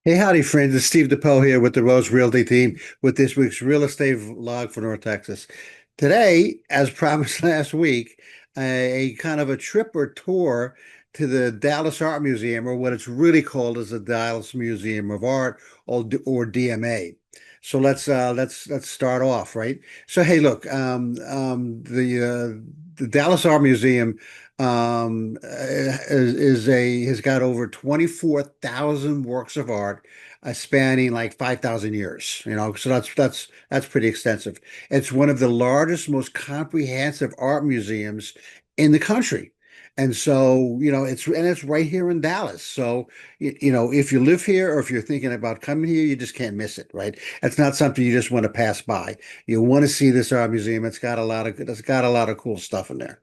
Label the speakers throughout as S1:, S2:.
S1: Hey, howdy, friends. It's Steve depoe here with the Rose Realty team with this week's real estate vlog for North Texas. Today, as promised last week, a kind of a trip or tour to the Dallas Art Museum, or what it's really called is the Dallas Museum of Art, or DMA. So let's start off, right? So hey, look, the Dallas Art Museum has got over 24,000 works of art spanning like 5,000 years, so that's pretty extensive. It's one of the largest, most comprehensive art museums in the country. And so, it's right here in Dallas. So, if you live here or if you're thinking about coming here, you just can't miss it, right? It's not something you just want to pass by. You want to see this art museum. It's got a lot of cool stuff in there.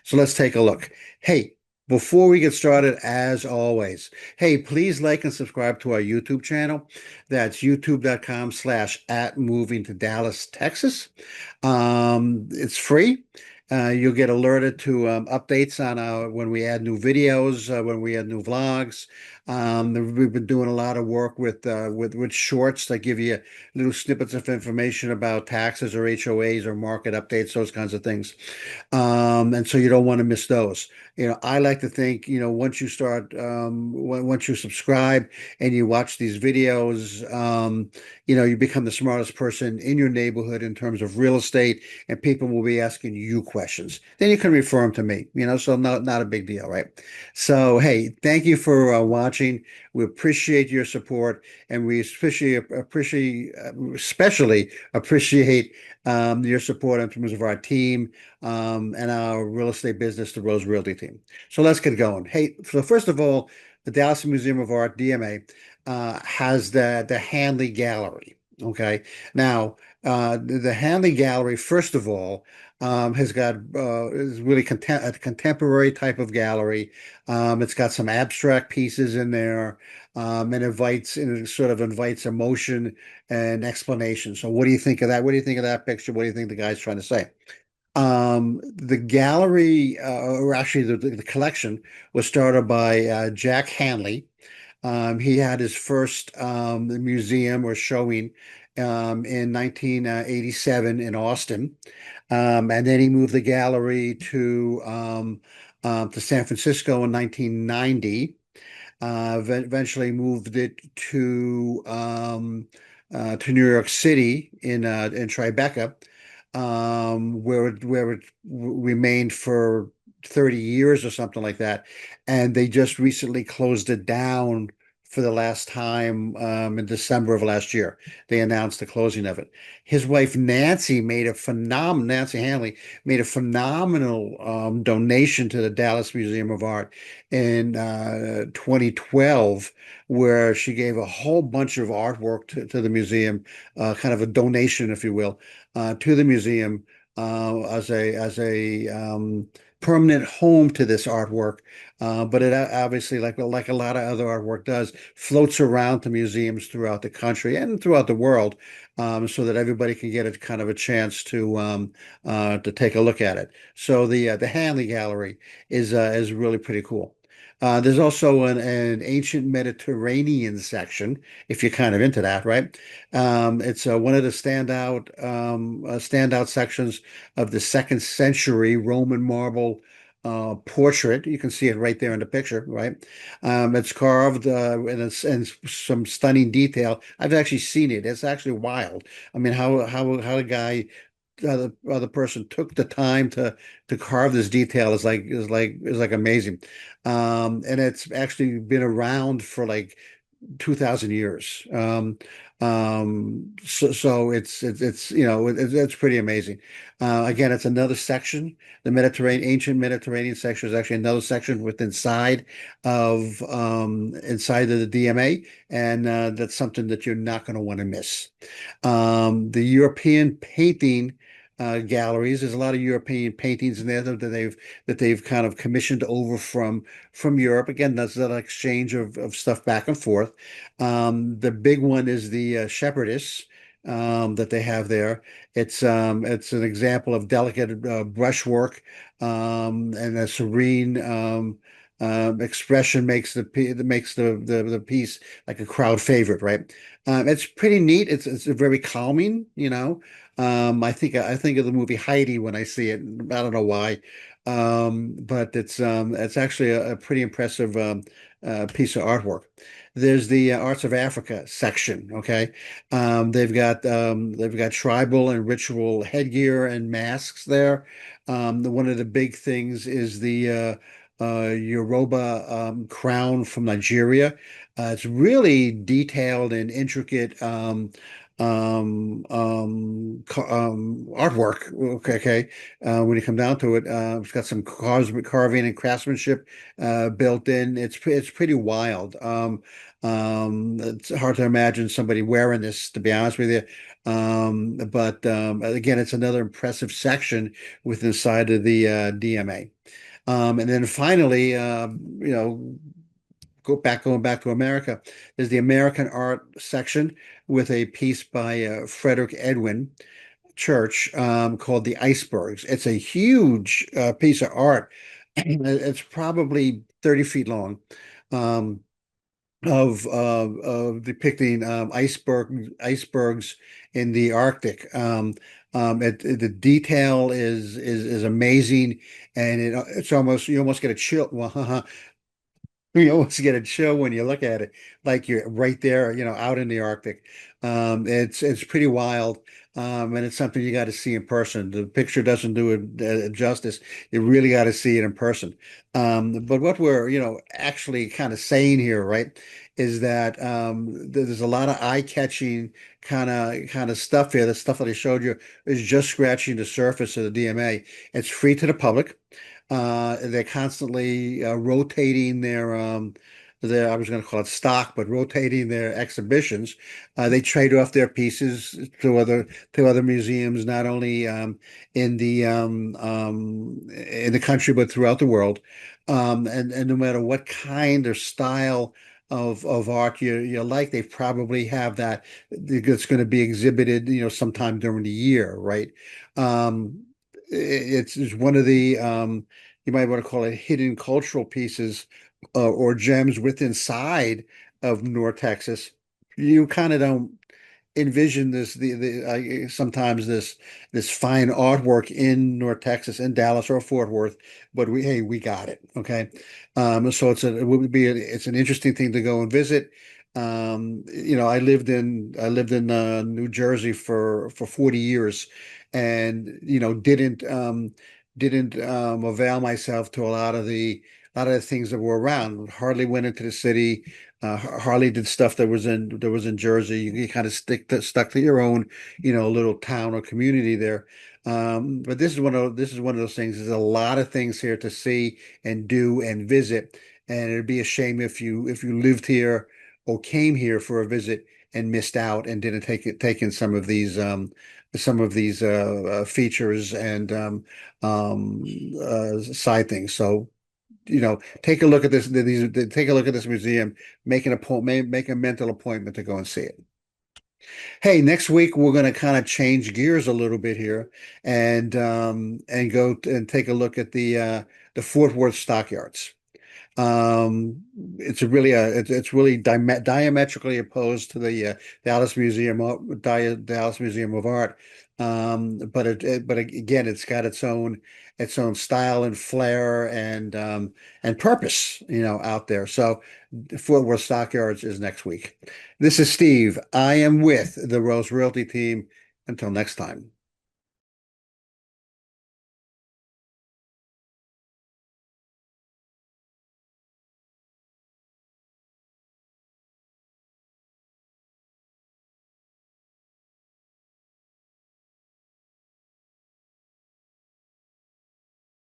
S1: So let's take a look. Hey, before we get started, as always, hey, please like and subscribe to our YouTube channel. That's youtube.com/ at moving to Dallas, Texas. It's free. You'll get alerted to updates on when we add new videos, when we add new vlogs. We've been doing a lot of work with shorts that give you little snippets of information about taxes or HOAs or market updates, those kinds of things. And so you don't want to miss those. I like to think, once you subscribe and you watch these videos, you become the smartest person in your neighborhood in terms of real estate, and people will be asking you questions. Then you can refer them to me, so not a big deal, right? So, hey, thank you for watching. We appreciate your support, and we especially appreciate your support in terms of our team and our real estate business, the Rose Realty team. So let's get going. Hey, so first of all, the Dallas Museum of Art, DMA, has the Hanley Gallery. Okay, now the Hanley Gallery, first of all, has got is really a contemporary type of gallery. It's got some abstract pieces in there, and it sort of invites emotion and explanation. So, what do you think of that? What do you think of that picture? What do you think the guy's trying to say? The gallery, or actually the collection, was started by Jack Hanley. He had his first museum or showing in 1987 in Austin, and then he moved the gallery to San Francisco in 1990. Eventually moved it to New York City in Tribeca, where it remained for 30 years or something like that. And they just recently closed it down for the last time in December of last year. They announced the closing of it. His wife Nancy Hanley made a phenomenal donation to the Dallas Museum of Art in 2012, where she gave a whole bunch of artwork to the museum, kind of a donation, if you will, to the museum as a permanent home to this artwork. But it obviously, like a lot of other artwork does, floats around to museums throughout the country and throughout the world, so that everybody can get a kind of a chance to take a look at it. So the Hanley Gallery is really pretty cool. There's also an ancient Mediterranean section, if you're kind of into that, right? It's one of the standout sections of the second century Roman marble portrait. You can see it right there in the picture, right? It's carved and some stunning detail. I've actually seen it. It's actually wild. I mean, how the guy other person took the time to carve this detail is like amazing. And it's actually been around for like 2,000 years. So it's pretty amazing. Again, it's another section. The ancient Mediterranean section is actually another section inside of the DMA, and that's something that you're not going to want to miss. The European painting galleries. There's a lot of European paintings in there that they've kind of commissioned over from Europe. Again, that's that exchange of stuff back and forth. The big one is the Shepherdess that they have there. It's an example of delicate brushwork and a serene expression makes the piece like a crowd favorite, right? It's pretty neat. It's very calming, you know. I think of the movie Heidi when I see it. I don't know why, but it's actually a pretty impressive piece of artwork. There's the Arts of Africa section. Okay, they've got tribal and ritual headgear and masks there. One of the big things is the Yoruba crown from Nigeria. It's really detailed and intricate artwork. Okay, when you come down to it, it's got some carving and craftsmanship built in. It's pretty wild. It's hard to imagine somebody wearing this, to be honest with you. But again, it's another impressive section within inside of the DMA. And then finally, going back to America, there's the American art section with a piece by Frederick Edwin Church called The Icebergs. It's a huge piece of art. It's probably 30 feet long. Um, of depicting icebergs in the Arctic. The detail is amazing, and it's almost you almost get a chill. Well, you almost get a chill when you look at it, like you're right there, out in the Arctic. It's pretty wild, and it's something you got to see in person. The picture doesn't do it justice. You really got to see it in person. But what we're, actually kind of saying here, right, is that there's a lot of eye-catching kind of stuff here. The stuff that I showed you is just scratching the surface of the DMA. It's free to the public. They're constantly rotating their I was going to call it stock, but rotating their exhibitions. They trade off their pieces to other museums, not only in the country but throughout the world. And no matter what kind or style of art you like, they probably have that that's going to be exhibited, sometime during the year, right? Um, it's one of the you might want to call it hidden cultural pieces or gems within inside of North Texas. You kind of don't envision sometimes this fine artwork in North Texas, in Dallas or Fort Worth, but we got it. Okay, so it's an interesting thing to go and visit. I lived in New Jersey for 40 years, and didn't avail myself to a lot of the things that were around. Hardly went into the city. Hardly did stuff that was in Jersey. You kind of stuck to your own, little town or community there. But this is one of those things. There's a lot of things here to see and do and visit, and it'd be a shame if you lived here or came here for a visit and missed out and didn't take in some of these features and side things. So take a look at take a look at this museum, make a mental appointment to go and see it. Hey, next week we're going to kind of change gears a little bit here and go and take a look at the Fort Worth stockyards. It's really diametrically opposed to the Dallas Museum of Art. But again, it's got its own style and flair and purpose, out there. So Fort Worth Stockyards is next week. This is Steve. I am with the Rose Realty team. Until next time.